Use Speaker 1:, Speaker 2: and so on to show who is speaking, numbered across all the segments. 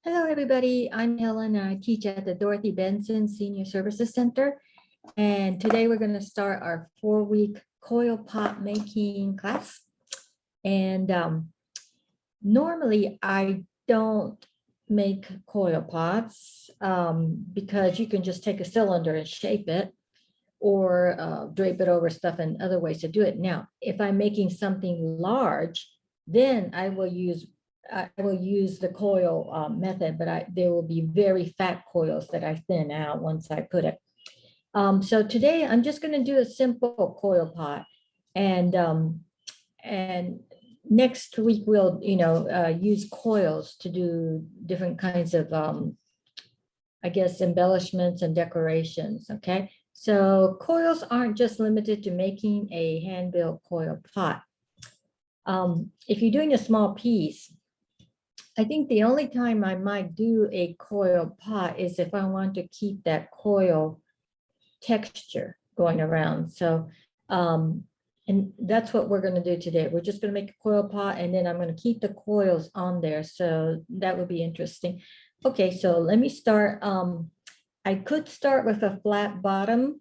Speaker 1: Hello, everybody. I'm Helen. I teach at the Dorothy Benson Senior Services Center. And today we're going to start our 4-week coil pot making class. And normally I don't make coil pots because you can just take a cylinder and shape it or drape it over stuff and other ways to do it. Now, if I'm making something large, then I will use the coil method, but there will be very fat coils that I thin out once I put it. So today I'm just going to do a simple coil pot, and next week we'll use coils to do different kinds of I guess embellishments and decorations. Okay, so coils aren't just limited to making a hand-built coil pot. If you're doing a small piece, I think the only time I might do a coil pot is if I want to keep that coil texture going around. So, and that's what we're going to do today. We're just going to make a coil pot, and then I'm going to keep the coils on there. So that would be interesting. Okay, so let me start. I could start with a flat bottom,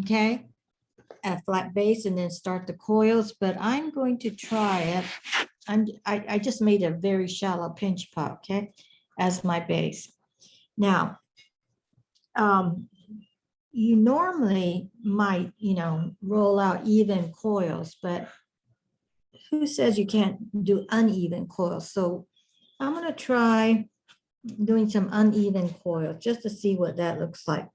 Speaker 1: okay, a flat base, and then start the coils, but I'm going to try it. I just made a very shallow pinch pot, okay, as my base. Now, you normally might, roll out even coils, but who says you can't do uneven coils? So I'm going to try doing some uneven coils just to see what that looks like.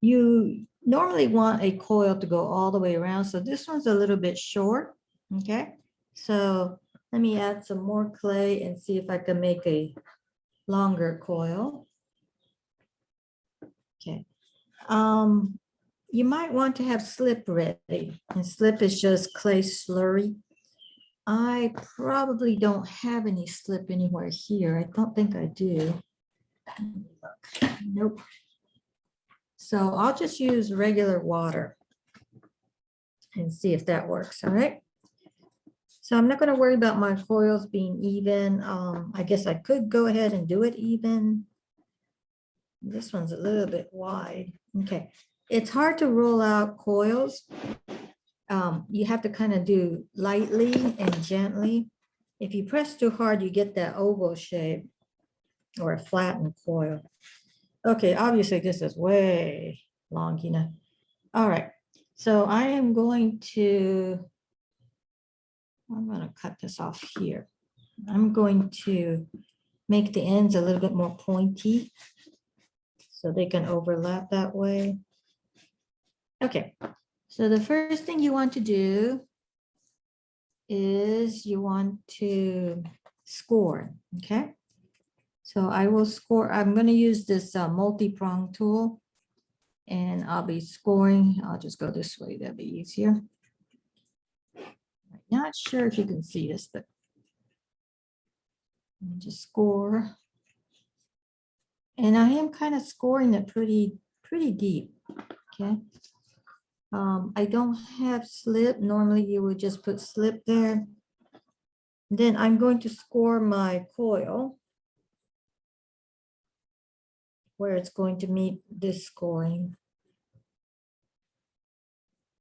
Speaker 1: You normally want a coil to go all the way around. So this one's a little bit short, okay? So let me add some more clay and see if I can make a longer coil. Okay. You might want to have slip ready, and slip is just clay slurry. I probably don't have any slip anywhere here. I don't think I do. Nope. So I'll just use regular water and see if that works. All right. So I'm not going to worry about my coils being even. I guess I could go ahead and do it even. This one's a little bit wide. Okay. It's hard to roll out coils. You have to kind of do lightly and gently. If you press too hard, you get that oval shape or a flattened coil. Okay, obviously this is way long, All right, so I'm going to cut this off here. I'm going to make the ends a little bit more pointy so they can overlap that way. Okay, so the first thing you want to do is you want to score, okay? So I will score. I'm going to use this multi-prong tool, and I'll be scoring. I'll just go this way. That'll be easier. Not sure if you can see this, but just score. And I am kind of scoring it pretty deep, okay? I don't have slip. Normally you would just put slip there. Then I'm going to score my coil where it's going to meet this scoring.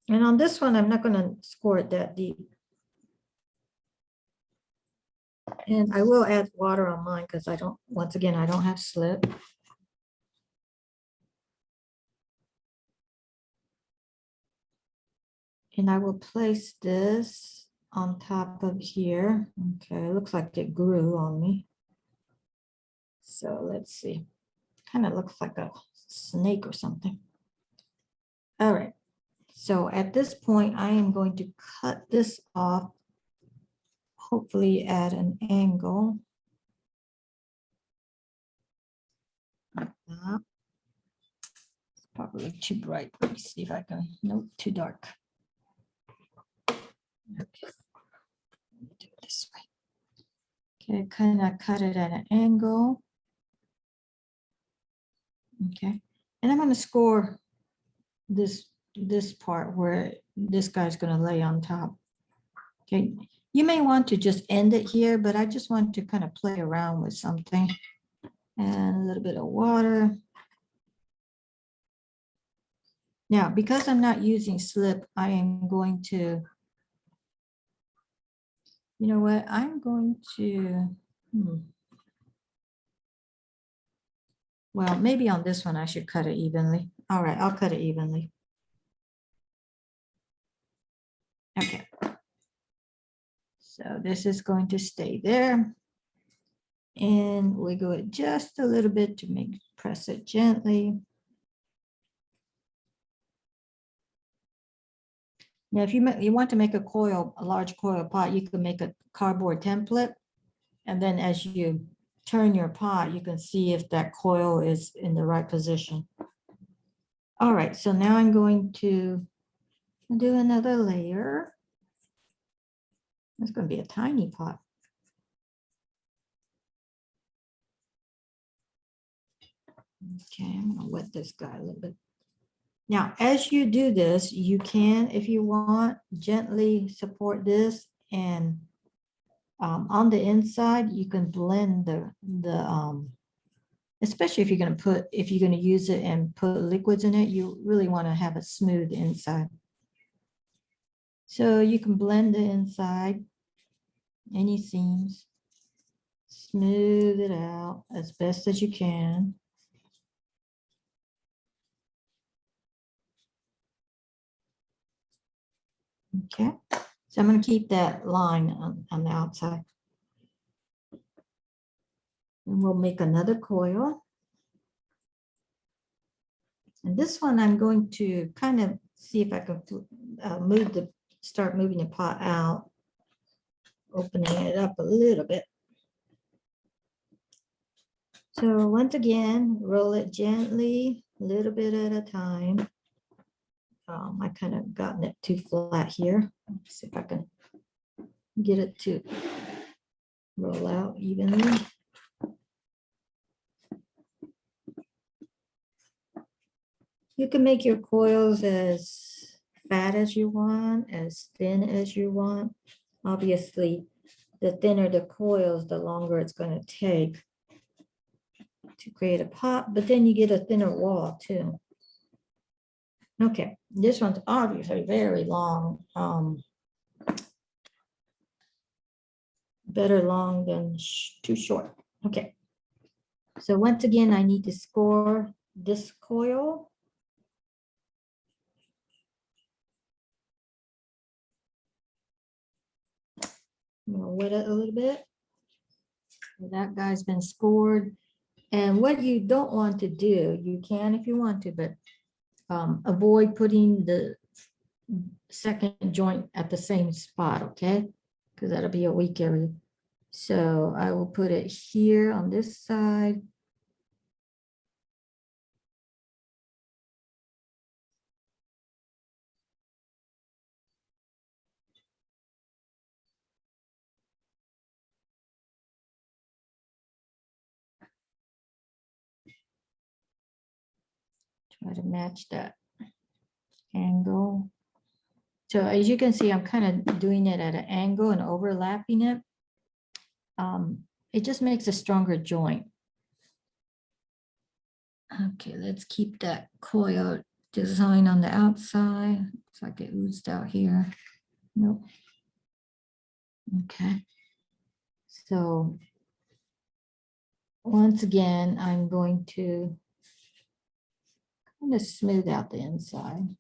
Speaker 1: And on this one, I'm not going to score it that deep. And I will add water on mine because once again, I don't have slip. And I will place this on top of here. Okay, looks like it grew on me. So let's see. Kind of looks like a snake or something. All right. So at this point, I am going to cut this off, hopefully at an angle. Like that. It's probably too bright. Let me see if I can, nope, too dark. Okay, let me do it this way. Okay, kind of cut it at an angle. Okay, and I'm going to score this part where this guy's going to lay on top. Okay, you may want to just end it here, but I just want to kind of play around with something. and a little bit of water. Now, because I'm not using slip, I am going to, you know what, I'm going to, well, maybe on this one I should cut it evenly. All right, I'll cut it evenly. Okay. So this is going to stay there. And wiggle it just a little bit to press it gently. Now, if you want to make a large coil pot, you can make a cardboard template. And then as you turn your pot, you can see if that coil is in the right position. All right, so now I'm going to do another layer. It's going to be a tiny pot. Okay, I'm going to wet this guy a little bit. Now, as you do this, you can, if you want, gently support this, and on the inside, you can blend especially if you're going to use it and put liquids in it, you really want to have a smooth inside. So you can blend the inside, any seams, smooth it out as best as you can. Okay, so I'm going to keep that line on the outside. And we'll make another coil. And this one I'm going to kind of see if I can start moving the pot out, opening it up a little bit. So once again, roll it gently, a little bit at a time. I kind of gotten it too flat here. Let's see if I can get it to roll out evenly. You can make your coils as fat as you want, as thin as you want. Obviously, the thinner the coils, the longer it's going to take to create a pot, but then you get a thinner wall too. Okay, this one's obviously very long. Better long than too short. Okay, so once again, I need to score this coil. I'm gonna wet it a little bit. That guy's been scored. And what you don't want to do, you can if you want to, but avoid putting the second joint at the same spot, okay? Because that'll be a weak area. So I will put it here on this side. Try to match that angle. So as you can see, I'm kind of doing it at an angle and overlapping it. It just makes a stronger joint. Okay, let's keep that coil design on the outside. Looks like it oozed out here. Nope. Okay. So once again, I'm going to kind of smooth out the inside.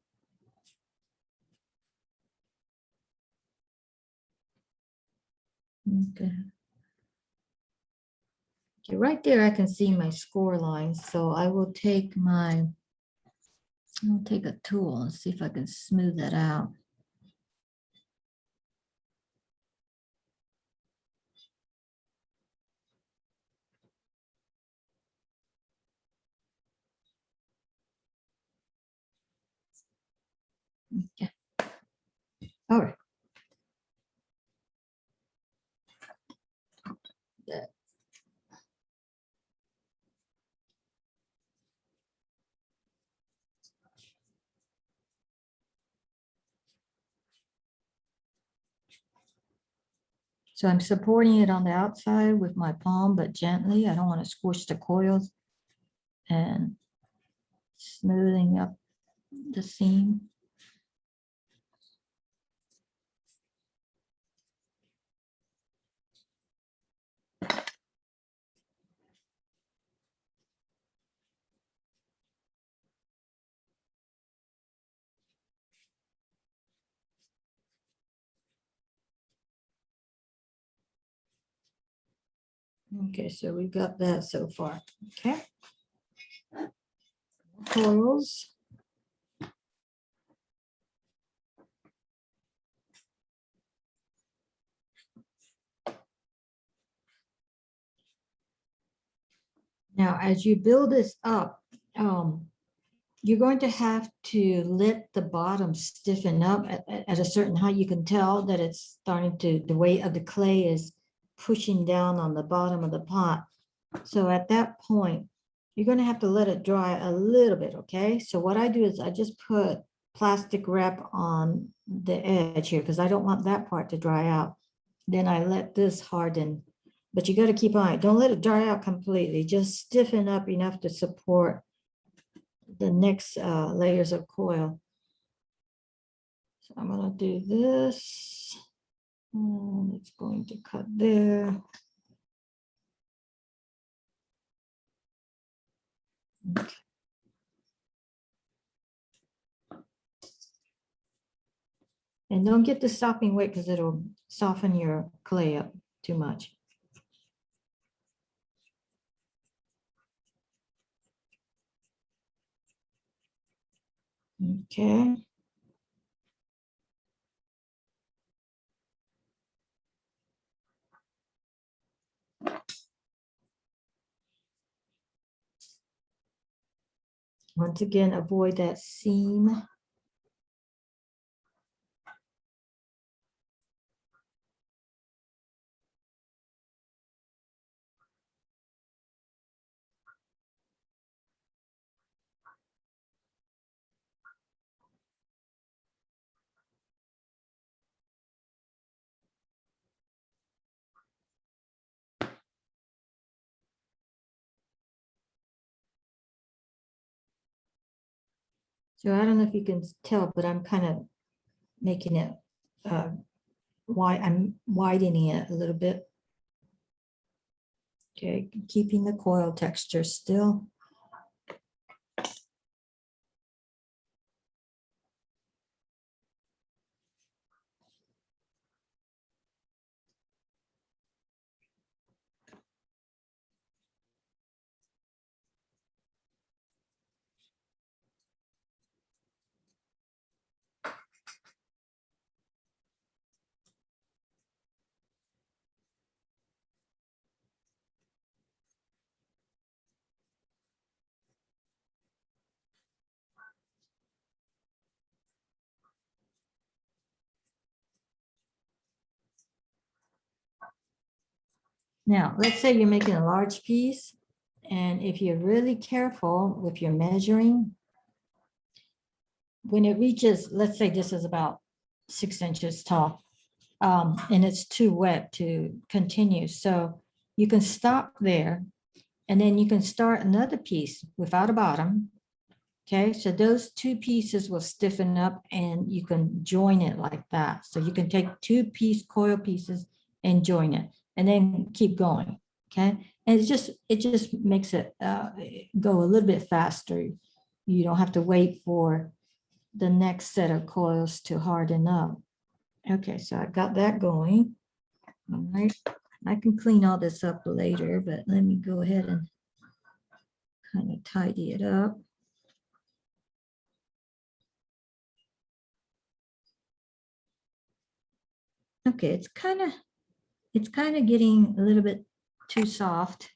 Speaker 1: Okay. Okay, right there I can see my score lines. So I will take I'll take a tool and see if I can smooth that out. Okay. All right. That. So I'm supporting it on the outside with my palm, but gently. I don't want to squish the coils, and smoothing up the seam. Okay, so we got that so far. Okay. Coils. Now, as you build this up, you're going to have to let the bottom stiffen up at a certain height. You can tell that it's starting to, the weight of the clay is pushing down on the bottom of the pot. So at that point, you're going to have to let it dry a little bit, okay? So what I do is I just put plastic wrap on the edge here because I don't want that part to dry out. Then I let this harden, but you got to keep on it. Don't let it dry out completely. Just stiffen up enough to support the next layers of coil. So I'm going to do this. And it's going to cut there. Okay. And don't get the sopping wet because it'll soften your clay up too much. Okay. Once again, avoid that seam. So I don't know if you can tell, but I'm kind of making it wide. I'm widening it a little bit. Okay, keeping the coil texture still. Now, let's say you're making a large piece, and if you're really careful with your measuring, when it reaches, let's say this is about 6 inches tall, and it's too wet to continue. So you can stop there, and then you can start another piece without a bottom. Okay, so those two pieces will stiffen up and you can join it like that. So you can take 2-piece coil pieces and join it and then keep going. Okay, and it just makes it go a little bit faster. You don't have to wait for the next set of coils to harden up. Okay, so I got that going. All right, I can clean all this up later, but let me go ahead and kind of tidy it up. Okay, it's kind of getting a little bit too soft.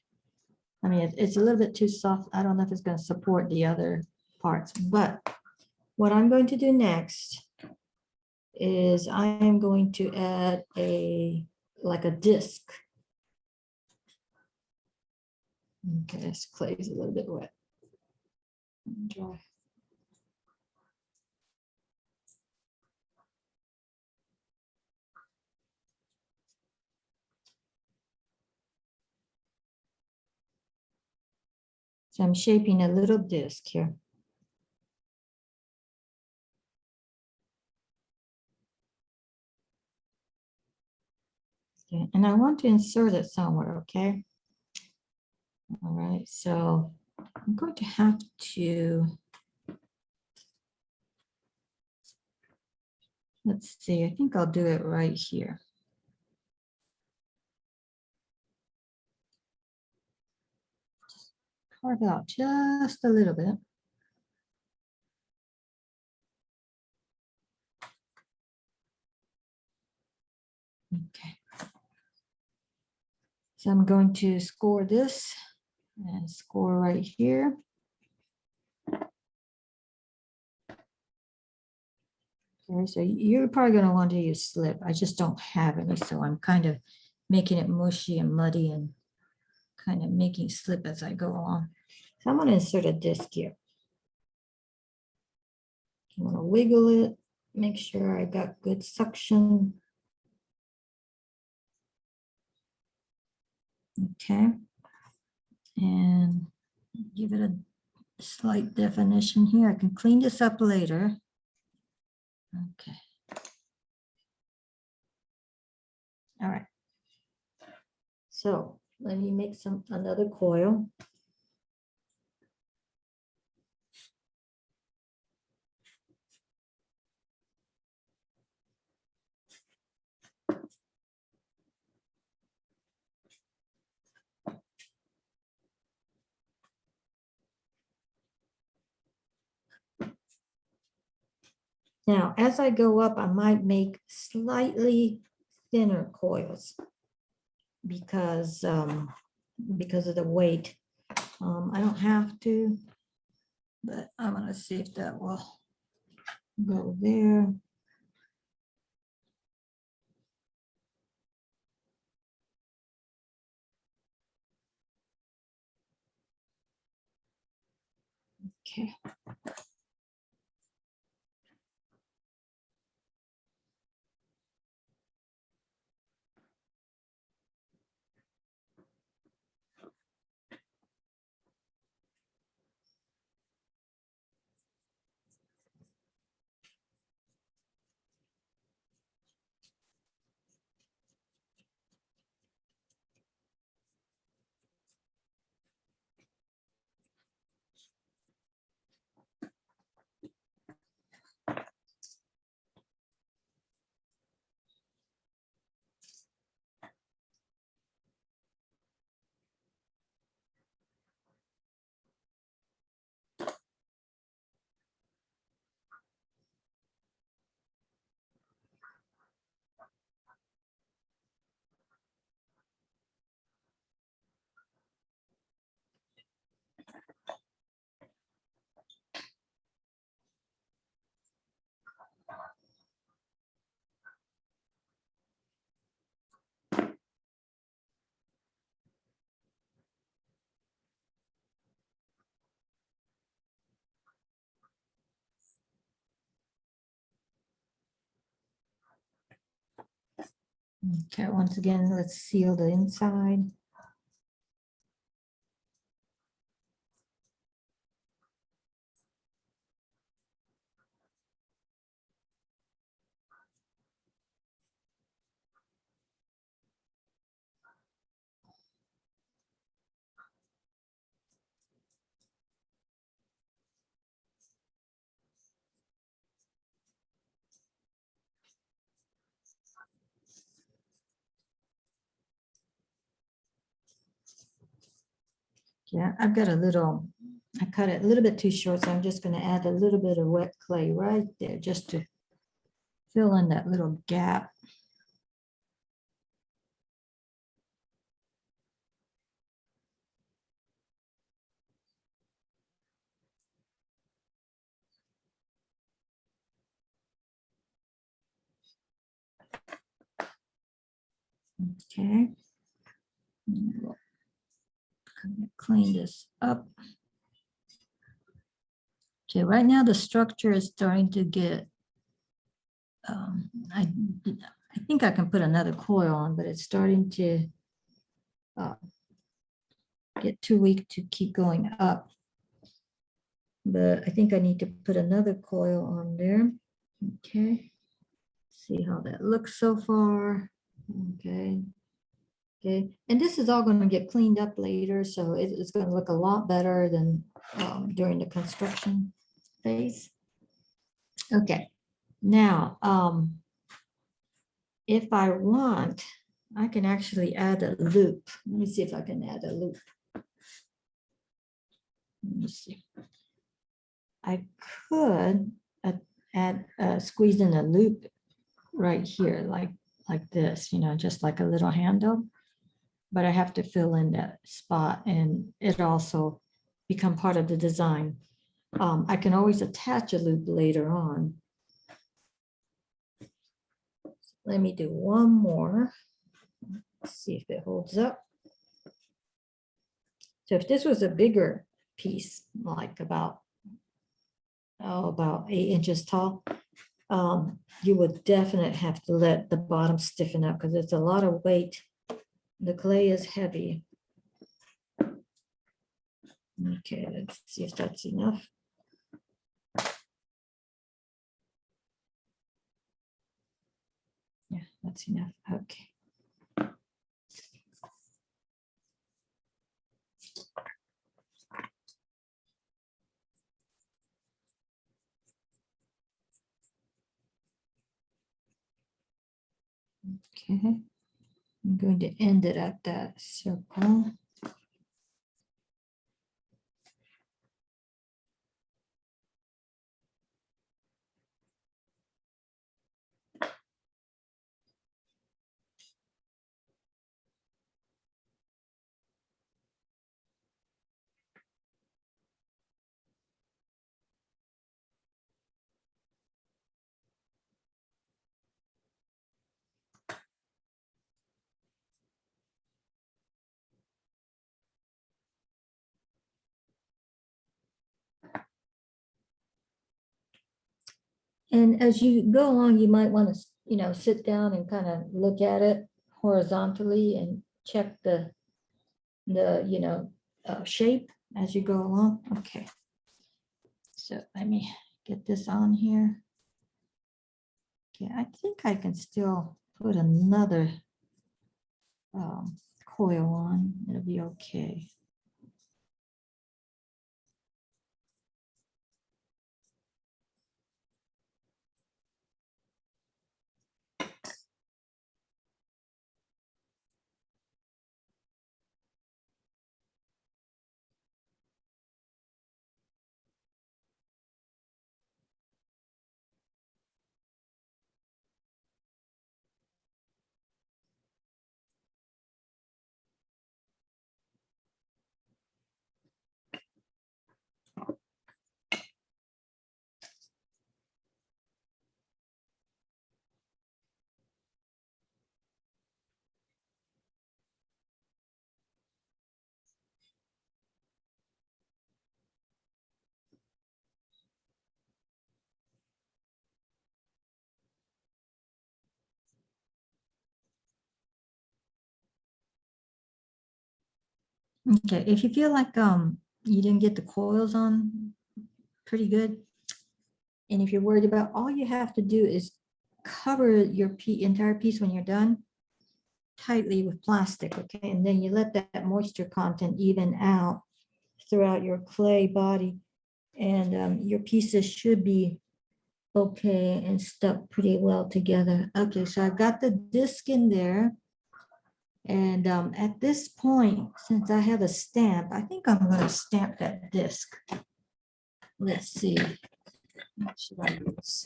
Speaker 1: I mean, it's a little bit too soft. I don't know if it's going to support the other parts, but what I'm going to do next is I am going to add like a disc. Okay, this clay is a little bit wet. Dry. So I'm shaping a little disc here. Okay, and I want to insert it somewhere, okay? All right, so I'm going to have to, let's see, I think I'll do it right here. Just carve out just a little bit. Okay. So I'm going to score this and score right here. Okay, so you're probably going to want to use slip. I just don't have any, so I'm kind of making it mushy and muddy and kind of making slip as I go along. So I'm going to insert a disc here. I'm going to wiggle it, make sure I got good suction. Okay. And give it a slight definition here. I can clean this up later. Okay. All right. So let me make another coil. Now, as I go up, I might make slightly thinner coils because of the weight. I don't have to, but I'm going to see if that will go there. Okay. Okay, once again, let's seal the inside. Yeah, I've got I cut it a little bit too short, so I'm just going to add a little bit of wet clay right there just to fill in that little gap. Okay. We'll kind of clean this up. Okay, right now the structure is starting to get, I think I can put another coil on, but it's starting to get too weak to keep going up. But I think I need to put another coil on there. Okay. See how that looks so far. Okay. Okay. And this is all going to get cleaned up later, so it's going to look a lot better than during the construction phase. Okay. Now, if I want, I can actually add a loop. Let me see if I can add a loop. Let me see. I could add squeeze in a loop right here, like this, just like a little handle. But I have to fill in that spot, and it also become part of the design. I can always attach a loop later on. Let me do one more. Let's see if it holds up. So if this was a bigger piece, like about 8 inches tall, you would definitely have to let the bottom stiffen up because it's a lot of weight. The clay is heavy. Okay, let's see if that's enough. Yeah, that's enough. Okay. Okay. I'm going to end it at that circle. And as you go along, you might want to, sit down and kind of look at it horizontally and check the shape as you go along. Okay. So let me get this on here. Okay, I think I can still put another coil on. It'll be okay. Okay, if you feel like you didn't get the coils on pretty good, and if you're worried about, all you have to do is cover your entire piece when you're done tightly with plastic, okay? And then you let that moisture content even out throughout your clay body, and your pieces should be okay and stuck pretty well together. Okay, so I've got the disc in there. And at this point, since I have a stamp, I think I'm going to stamp that disc. Let's see. What should I use?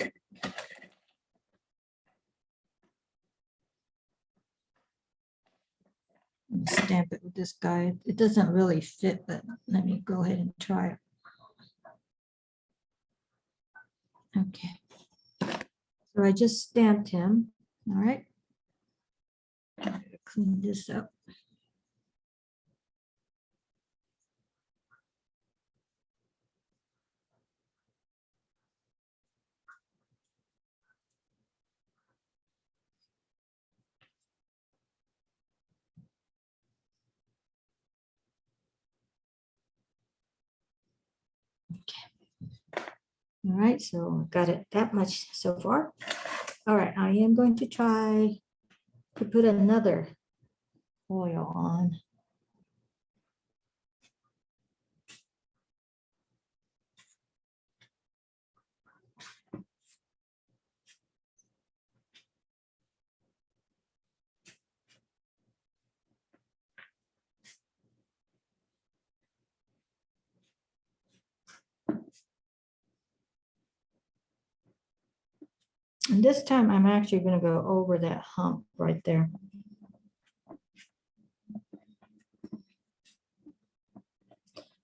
Speaker 1: Stamp it with this guy. It doesn't really fit, but let me go ahead and try it. Okay. So I just stamped him. All right. I'm going to clean this up. All right, so got it that much so far. All right, I am going to try to put another oil on. And this time I'm actually going to go over that hump right there.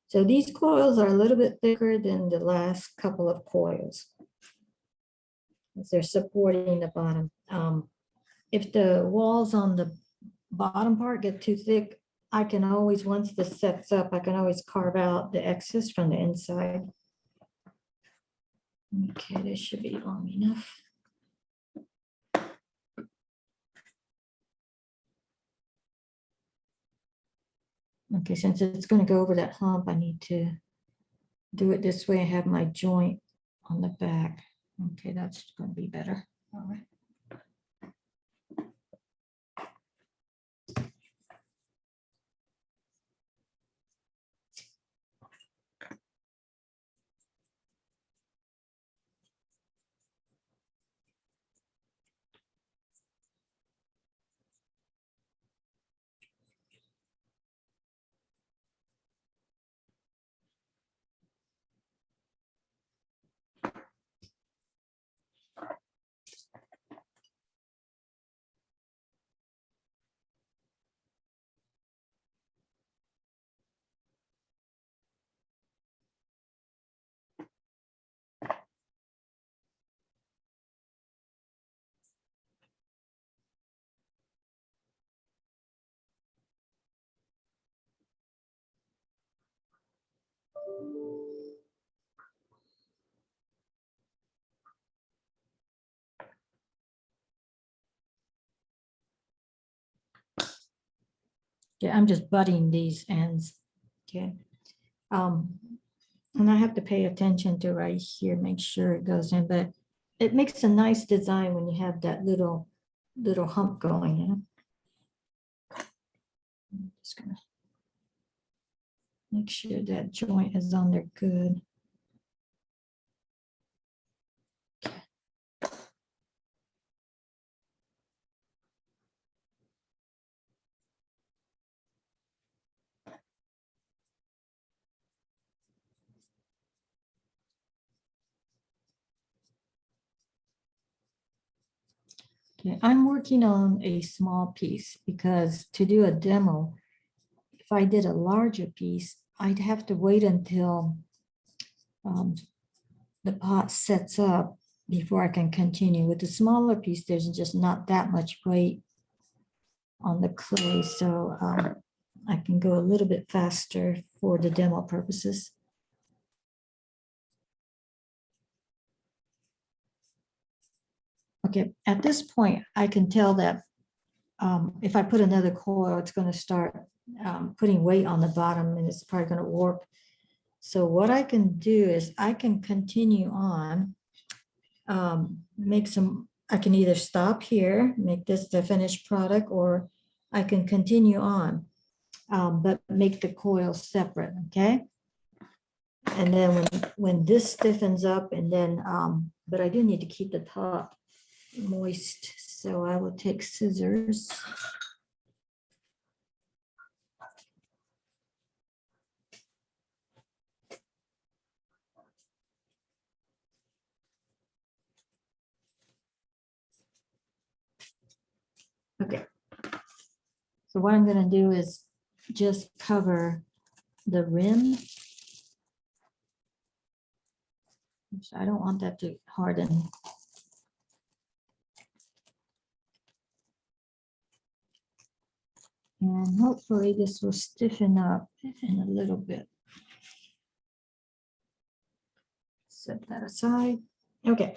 Speaker 1: So these coils are a little bit thicker than the last couple of coils, as they're supporting the bottom. If the walls on the bottom part get too thick, I can always, once this sets up, I can always carve out the excess from the inside. Okay, this should be long enough. Okay, since it's going to go over that hump, I need to do it this way. I have my joint on the back. Okay, that's going to be better. All right. Yeah, I'm just butting these ends. Okay. And I have to pay attention to right here, make sure it goes in, but it makes a nice design when you have that little hump going, you know. I'm just gonna make sure that joint is on there good. Okay, I'm working on a small piece because to do a demo, if I did a larger piece, I'd have to wait until the pot sets up before I can continue. With the smaller piece, there's just not that much weight on the clay, so I can go a little bit faster for the demo purposes. Okay, at this point, I can tell that if I put another coil, it's going to start putting weight on the bottom and it's probably going to warp. So what I can do is I can continue on, I can either stop here, make this the finished product, or I can continue on, but make the coil separate, okay? And then when this stiffens up and then, but I do need to keep the top moist, so I will take scissors. Okay. So what I'm going to do is just cover the rim. I don't want that to harden. And hopefully this will stiffen up in a little bit. Set that aside. Okay.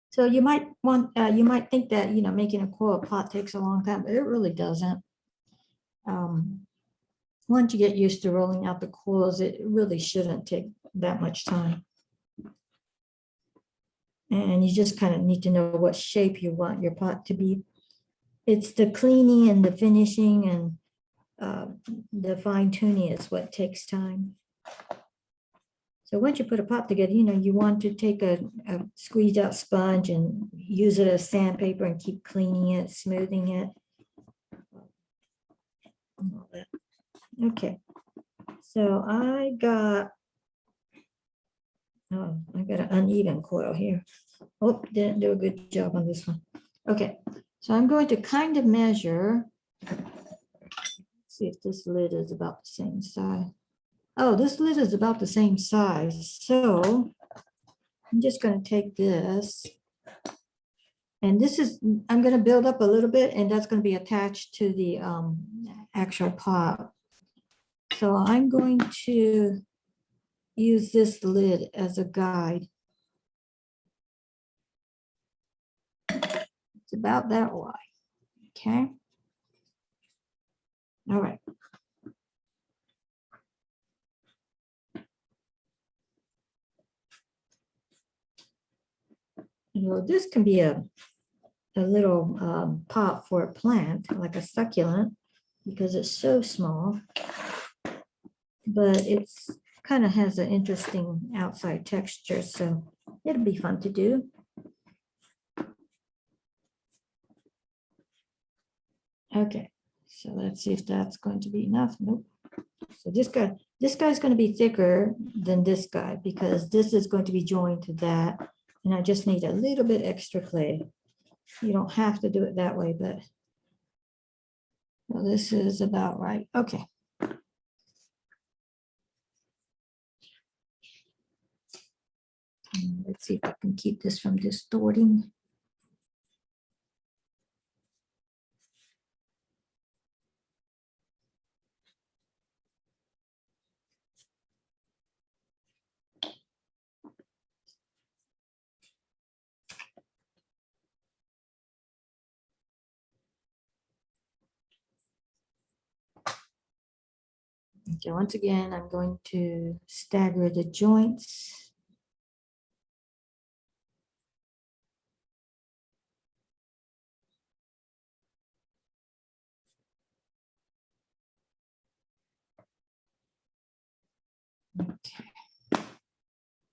Speaker 1: So you might think that, making a coil pot takes a long time, but it really doesn't. once you get used to rolling out the coils, it really shouldn't take that much time. And you just kind of need to know what shape you want your pot to be. It's the cleaning and the finishing and the fine tuning is what takes time. So once you put a pot together, you want to take a squeeze out sponge and use it as sandpaper and keep cleaning it, smoothing it. All that. Okay, so I got an uneven coil here. Oh, didn't do a good job on this one. Okay, so I'm going to kind of measure. Let's see if this lid is about the same size. Oh, this lid is about the same size. So I'm just going to take this. And this is, I'm going to build up a little bit, and that's going to be attached to the actual pot. So I'm going to use this lid as a guide. It's about that wide. Okay. All right. This can be a little pot for a plant, like a succulent, because it's so small, but it's kind of has an interesting outside texture, so it'll be fun to do. Okay, so let's see if that's going to be enough. Nope. So this guy's going to be thicker than this guy because this is going to be joined to that, and I just need a little bit extra clay. You don't have to do it that way, but well, this is about right. Okay. Let's see if I can keep this from distorting. Okay, once again, I'm going to stagger the joints. Okay.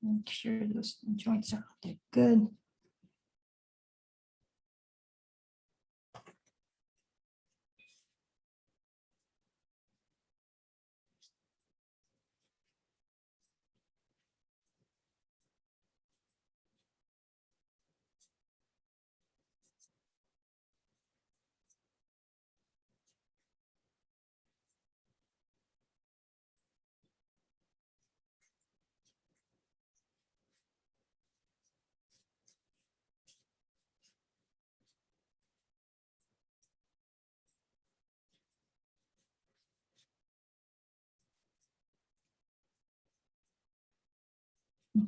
Speaker 1: Make sure those joints are good.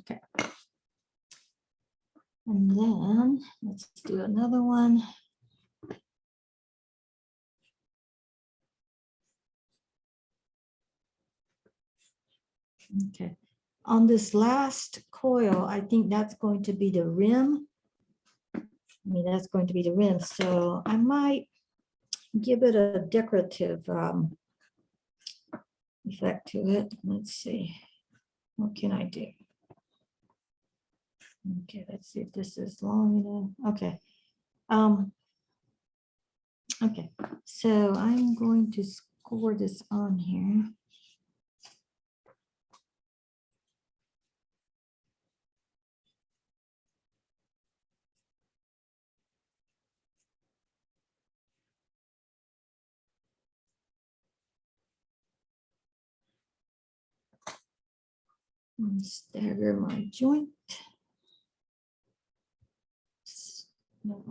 Speaker 1: Okay. And then let's do another one. Okay. On this last coil, I think that's going to be the rim. That's going to be the rim. So I might give it a decorative effect to it. Let's see. What can I do? Okay, let's see if this is long enough. Okay. Okay, so I'm going to score this on here. And stagger my joint. No.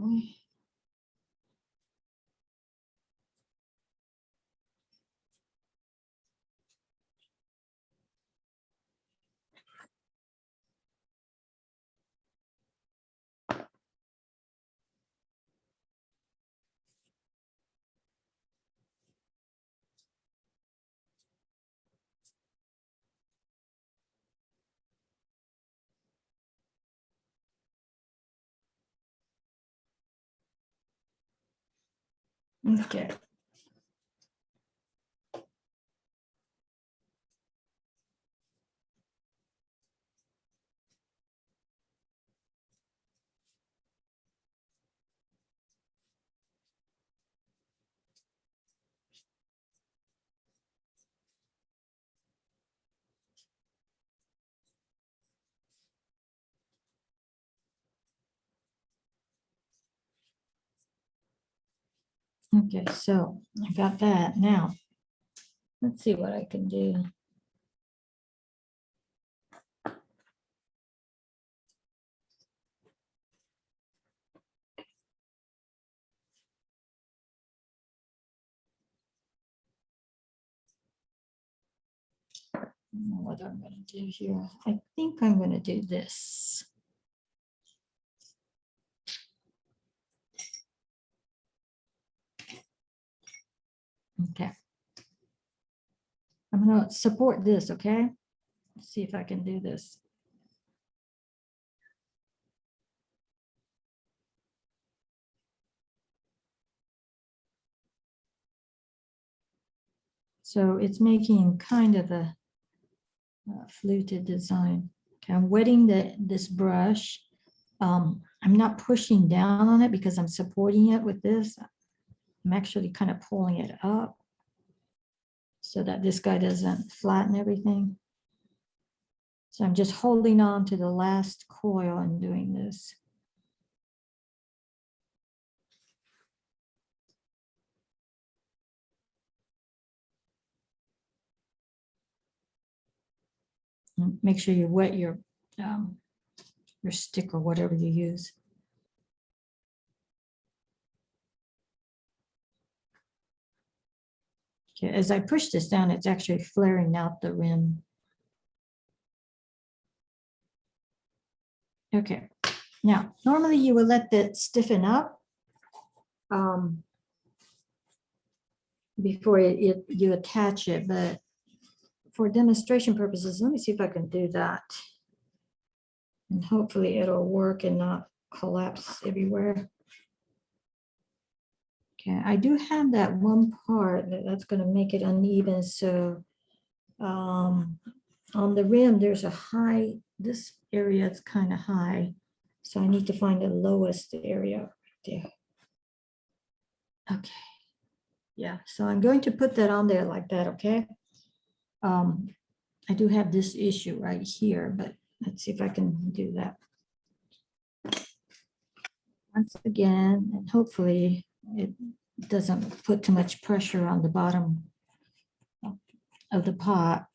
Speaker 1: Okay. Okay, so I got that. Now, let's see what I can do. I don't know what I'm going to do here. I think I'm going to do this. Okay. I'm going to support this, okay? Let's see if I can do this. So it's making kind of a fluted design. Okay, I'm wetting this brush. I'm not pushing down on it because I'm supporting it with this. I'm actually kind of pulling it up so that this guy doesn't flatten everything. So I'm just holding on to the last coil and doing this. And make sure you wet your stick or whatever you use. Okay, as I push this down, it's actually flaring out the rim. Okay, now normally you would let that stiffen up before you attach it, but for demonstration purposes, let me see if I can do that. And hopefully it'll work and not collapse everywhere. Okay, I do have that one part that's going to make it uneven. So on the rim, there's a high, this area is kind of high. So I need to find the lowest area right there. Okay. Yeah, so I'm going to put that on there like that, okay? I do have this issue right here, but let's see if I can do that. Once again, and hopefully it doesn't put too much pressure on the bottom of the pot.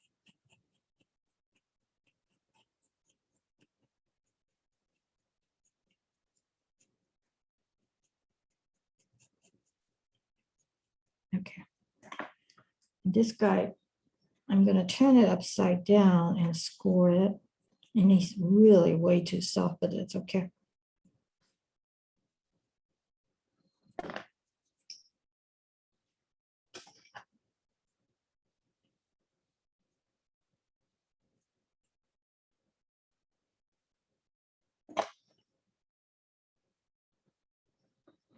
Speaker 1: Okay. This guy, I'm going to turn it upside down and score it. And he's really way too soft, but it's okay.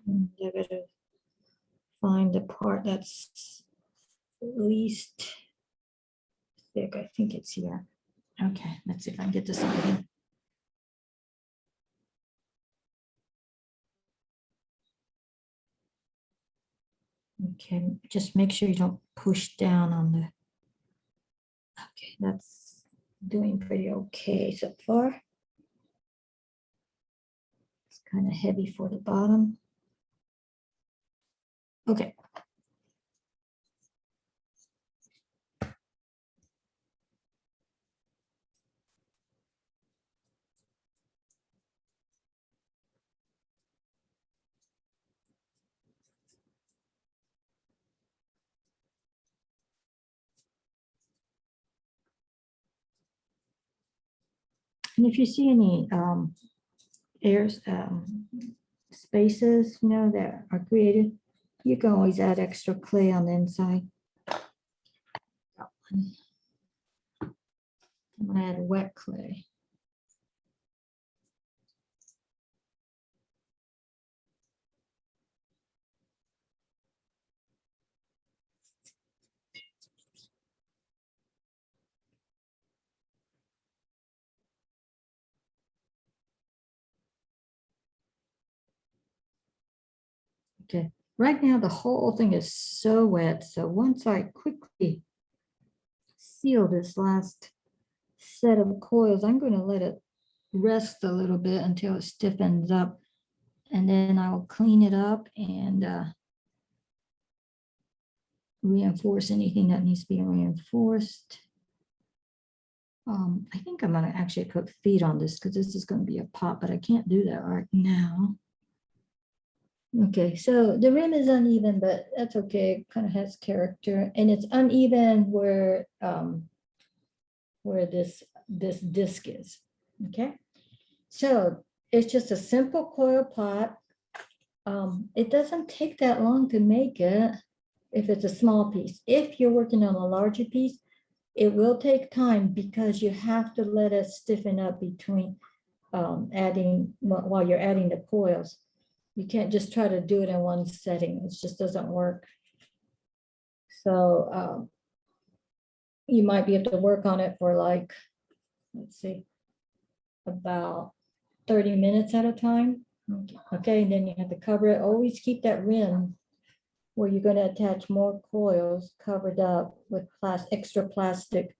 Speaker 1: And I gotta find the part that's least thick. I think it's here. Okay, let's see if I can get this on here. Okay, just make sure you don't push down on the. Okay, that's doing pretty okay so far. It's kind of heavy for the bottom. Okay. And if you see any airs, spaces, that are created, you can always add extra clay on the inside. I'm gonna add wet clay. Okay, right now the whole thing is so wet. So once I quickly seal this last set of coils, I'm going to let it rest a little bit until it stiffens up. And then I'll clean it up and reinforce anything that needs to be reinforced. I think I'm going to actually put feet on this because this is going to be a pot, but I can't do that right now. Okay, so the rim is uneven, but that's okay. It kind of has character, and it's uneven where this disc is. Okay, so it's just a simple coil pot. It doesn't take that long to make it if it's a small piece. If you're working on a larger piece, it will take time because you have to let it stiffen up between adding while you're adding the coils. You can't just try to do it in one setting. It just doesn't work. So you might be able to work on it for like, let's see, about 30 minutes at a time. Okay, and then you have to cover it. Always keep that rim where you're going to attach more coils covered up with extra plastic.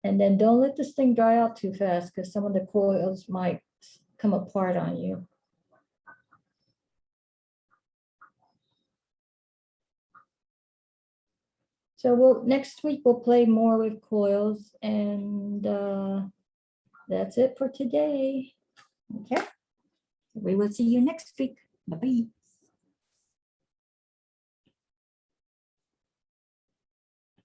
Speaker 1: And then don't let this thing dry out too fast because some of the coils might come apart on you. So next week we'll play more with coils, and that's it for today. Okay, we will see you next week. Bye-bye.